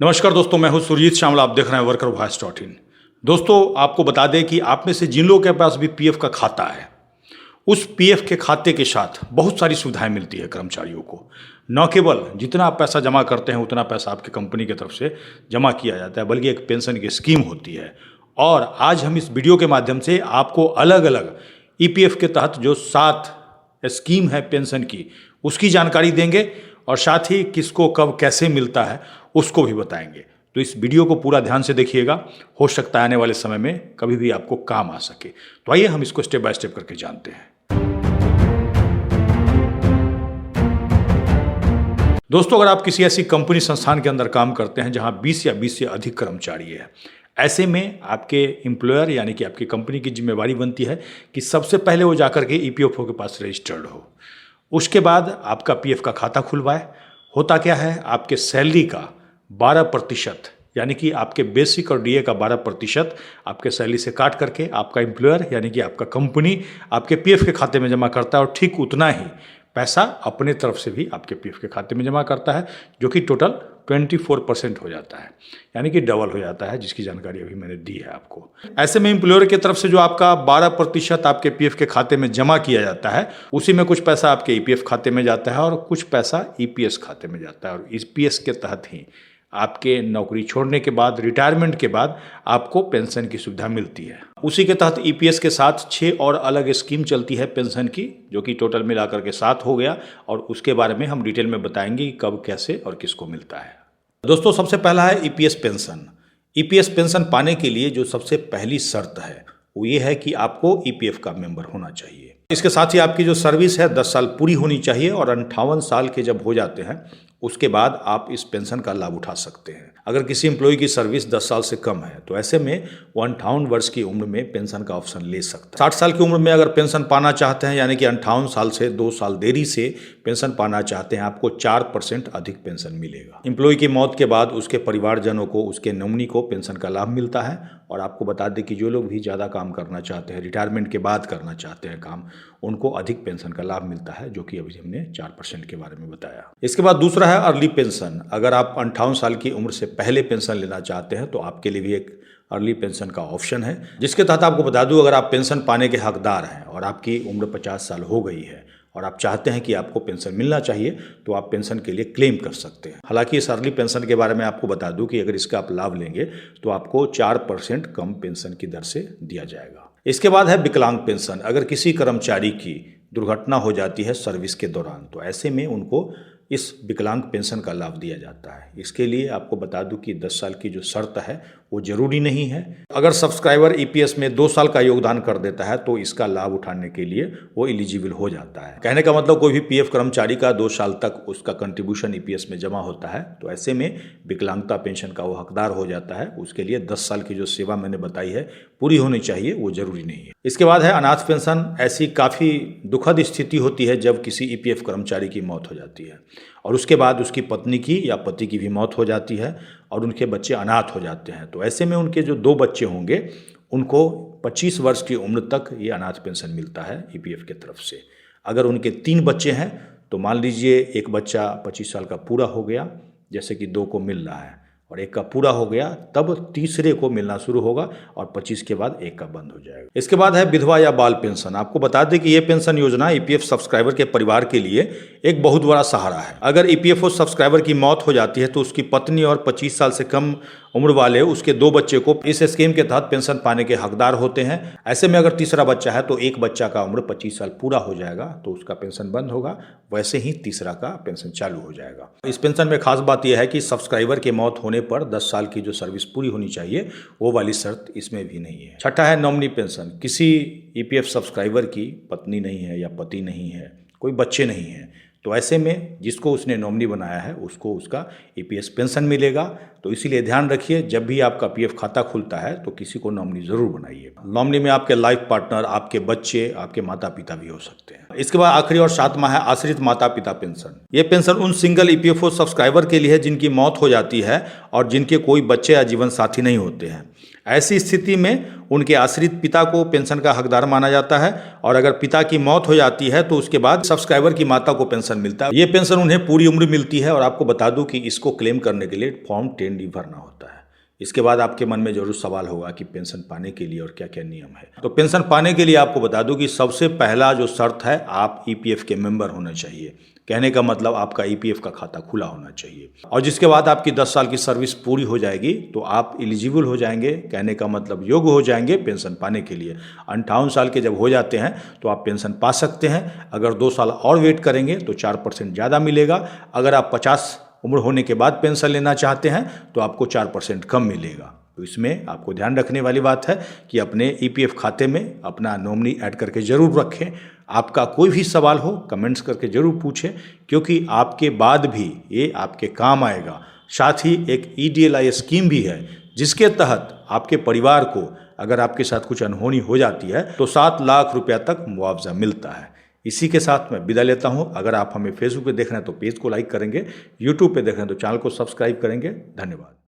नमस्कार दोस्तों, मैं हूं सुरजीत श्यामल। आप देख रहे हैं वर्कर वॉइस .in। दोस्तों, आपको बता दें कि आप में से जिन लोगों के पास भी पीएफ का खाता है, उस पीएफ के खाते के साथ बहुत सारी सुविधाएं मिलती है कर्मचारियों को। न केवल जितना आप पैसा जमा करते हैं उतना पैसा आपकी कंपनी की तरफ से जमा किया जाता है, बल्कि एक पेंशन की स्कीम होती है। और आज हम इस वीडियो के माध्यम से आपको अलग अलग ईपीएफ के तहत जो 7 स्कीम है पेंशन की, उसकी जानकारी देंगे और साथ ही किसको कब कैसे मिलता है उसको भी बताएंगे। तो इस वीडियो को पूरा ध्यान से देखिएगा, हो सकता है आने वाले समय में कभी भी आपको काम आ सके। तो आइए हम इसको स्टेप बाय स्टेप करके जानते हैं। दोस्तों, अगर आप किसी ऐसी कंपनी संस्थान के अंदर काम करते हैं जहां 20 या 20 से अधिक कर्मचारी है, ऐसे में आपके एम्प्लॉयर यानी कि आपकी कंपनी की जिम्मेवारी बनती है कि सबसे पहले वो जाकर के ईपीएफओ के पास रजिस्टर्ड हो। उसके बाद आपका पीएफ का खाता खुलवाए। होता क्या है, आपके सैलरी का 12% यानी कि आपके बेसिक और डीए का 12% आपके सैलरी से काट करके आपका एम्प्लॉयर यानी कि आपका कंपनी आपके पीएफ के खाते में जमा करता है, और ठीक उतना ही पैसा अपने तरफ से भी आपके पीएफ के खाते में जमा करता है, जो कि टोटल 24% हो जाता है, यानी कि डबल हो जाता है, जिसकी जानकारी अभी मैंने दी है आपको। ऐसे में एम्प्लॉयर की तरफ से जो आपका 12% आपके पीएफ के खाते में जमा किया जाता है, उसी में कुछ पैसा आपके ईपीएफ खाते में जाता है और कुछ पैसा ईपीएस खाते में जाता है। और ईपीएस के तहत ही आपके नौकरी छोड़ने के बाद, रिटायरमेंट के बाद आपको पेंशन की सुविधा मिलती है। उसी के तहत ईपीएस के साथ 6 और अलग स्कीम चलती है पेंशन की, जो कि टोटल मिलाकर के 7 हो गया, और उसके बारे में हम डिटेल में बताएंगे कि कब, कैसे और किसको मिलता है। दोस्तों, सबसे पहला है ईपीएस पेंशन। ईपीएस पेंशन पाने के लिए जो सबसे पहली शर्त है वो ये है कि आपको ईपीएफ का मेंबर होना चाहिए। इसके साथ ही आपकी जो सर्विस है 10 साल पूरी होनी चाहिए, और 58 साल के जब हो जाते हैं उसके बाद आप इस पेंशन का लाभ उठा सकते हैं। अगर किसी एम्प्लॉय की सर्विस 10 साल से कम है तो ऐसे में वो 58 वर्ष की उम्र में पेंशन का ऑप्शन ले सकता है। 60 साल की उम्र में अगर पेंशन पाना चाहते हैं, यानी कि 58 साल से 2 साल देरी से पेंशन पाना चाहते हैं, आपको 4% अधिक पेंशन मिलेगा। एम्प्लॉय की मौत के बाद उसके परिवारजनों को, उसके नॉमिनी को पेंशन का लाभ मिलता है। और आपको बता दें कि जो लोग भी ज़्यादा काम करना चाहते हैं, रिटायरमेंट के बाद करना चाहते हैं काम, उनको अधिक पेंशन का लाभ मिलता है, जो कि अभी हमने 4% के बारे में बताया। इसके बाद दूसरा है अर्ली पेंशन। अगर आप 58 साल की उम्र से पहले पेंशन लेना चाहते हैं तो आपके लिए भी एक अर्ली पेंशन का ऑप्शन है, जिसके तहत आपको बता दूं, अगर आप पेंशन पाने के हकदार हैं और आपकी उम्र 50 साल हो गई है और आप चाहते हैं कि आपको पेंशन मिलना चाहिए, तो आप पेंशन के लिए क्लेम कर सकते हैं। हालांकि इस अर्ली पेंशन के बारे में आपको बता दूं कि अगर इसका आप लाभ लेंगे तो आपको 4% कम पेंशन की दर से दिया जाएगा। इसके बाद है विकलांग पेंशन। अगर किसी कर्मचारी की दुर्घटना हो जाती है सर्विस के दौरान, तो ऐसे में उनको इस विकलांग पेंशन का लाभ दिया जाता है। इसके लिए आपको बता दूं कि 10 साल की जो शर्त है वो जरूरी नहीं है। अगर सब्सक्राइबर ईपीएस में 2 साल का योगदान कर देता है तो इसका लाभ उठाने के लिए वो एलिजिबल हो जाता है। कहने का मतलब, कोई भी पीएफ कर्मचारी का 2 साल तक उसका कंट्रीब्यूशन ईपीएस में जमा होता है, तो ऐसे में विकलांगता पेंशन का वो हकदार हो जाता है। उसके लिए 10 साल की जो सेवा मैंने बताई है पूरी होनी चाहिए, वो जरूरी नहीं है। इसके बाद है अनाथ पेंशन। ऐसी काफ़ी दुखद स्थिति होती है जब किसी ईपीएफ कर्मचारी की मौत हो जाती है और उसके बाद उसकी पत्नी की या पति की भी मौत हो जाती है और उनके बच्चे अनाथ हो जाते हैं। तो ऐसे में उनके जो 2 बच्चे होंगे उनको 25 वर्ष की उम्र तक ये अनाथ पेंशन मिलता है ईपीएफ की तरफ से। अगर उनके 3 बच्चे हैं तो मान लीजिए एक बच्चा 25 साल का पूरा हो गया, जैसे कि 2 को मिल रहा है, और 1 का पूरा हो गया, तब तीसरे को मिलना शुरू होगा और 25 के बाद 1 का बंद हो जाएगा। इसके बाद है विधवा या बाल पेंशन। आपको बता दें कि ये पेंशन योजना ईपीएफ सब्सक्राइबर के परिवार के लिए एक बहुत बड़ा सहारा है। अगर ईपीएफओ सब्सक्राइबर की मौत हो जाती है तो उसकी पत्नी और 25 साल से कम उम्र वाले उसके 2 बच्चे को इस स्कीम के तहत पेंशन पाने के हकदार होते हैं। ऐसे में अगर तीसरा बच्चा है तो एक बच्चा का उम्र 25 साल पूरा हो जाएगा तो उसका पेंशन बंद होगा, वैसे ही तीसरा का पेंशन चालू हो जाएगा। इस पेंशन में खास बात यह है कि सब्सक्राइबर की मौत होने पर 10 साल की जो सर्विस पूरी होनी चाहिए वो वाली शर्त इसमें भी नहीं है। छठा है नॉमिनी पेंशन। किसी ईपीएफ सब्सक्राइबर की पत्नी नहीं है या पति नहीं है, कोई बच्चे नहीं हैं, तो ऐसे में जिसको उसने नॉमिनी बनाया है उसको उसका ईपीएस पेंशन मिलेगा। तो इसीलिए ध्यान रखिए, जब भी आपका पीएफ खाता खुलता है तो किसी को नॉमिनी जरूर बनाइए। नॉमिनी में आपके लाइफ पार्टनर, आपके बच्चे, आपके माता पिता भी हो सकते हैं। इसके बाद आखिरी और 7वां है आश्रित माता पिता पेंशन। ये पेंशन उन सिंगल ईपीएफओ सब्सक्राइबर के लिए है जिनकी मौत हो जाती है और जिनके कोई बच्चे या जीवन साथी नहीं होते हैं। ऐसी स्थिति में उनके आश्रित पिता को पेंशन का हकदार माना जाता है और अगर पिता की मौत हो जाती है तो उसके बाद सब्सक्राइबर की माता को पेंशन मिलता है। ये पेंशन उन्हें पूरी उम्र मिलती है और आपको बता दूं कि इसको क्लेम करने के लिए फॉर्म 10D भरना होता है। इसके बाद आपके मन में जरूर सवाल होगा कि पेंशन पाने के लिए और क्या क्या नियम है। तो पेंशन पाने के लिए आपको बता दूं कि सबसे पहला जो शर्त है, आप ईपीएफ के मेंबर होना चाहिए। कहने का मतलब आपका ईपीएफ का खाता खुला होना चाहिए और जिसके बाद आपकी 10 साल की सर्विस पूरी हो जाएगी तो आप एलिजिबल हो जाएंगे। कहने का मतलब योग्य हो जाएंगे पेंशन पाने के लिए। 58 साल के जब हो जाते हैं तो आप पेंशन पा सकते हैं। अगर 2 साल और वेट करेंगे तो 4% ज़्यादा मिलेगा। अगर आप 50 उम्र होने के बाद पेंशन लेना चाहते हैं तो आपको 4% कम मिलेगा। तो इसमें आपको ध्यान रखने वाली बात है कि अपने ईपीएफ खाते में अपना नॉमिनी ऐड करके ज़रूर रखें। आपका कोई भी सवाल हो कमेंट्स करके ज़रूर पूछें, क्योंकि आपके बाद भी ये आपके काम आएगा। साथ ही एक EDLI स्कीम भी है जिसके तहत आपके परिवार को अगर आपके साथ कुछ अनहोनी हो जाती है तो 7 लाख रुपया तक मुआवजा मिलता है। इसी के साथ मैं विदा लेता हूं। अगर आप हमें फेसबुक पे देख रहे हैं तो पेज को लाइक करेंगे, यूट्यूब पे देख रहे हैं तो चैनल को सब्सक्राइब करेंगे। धन्यवाद।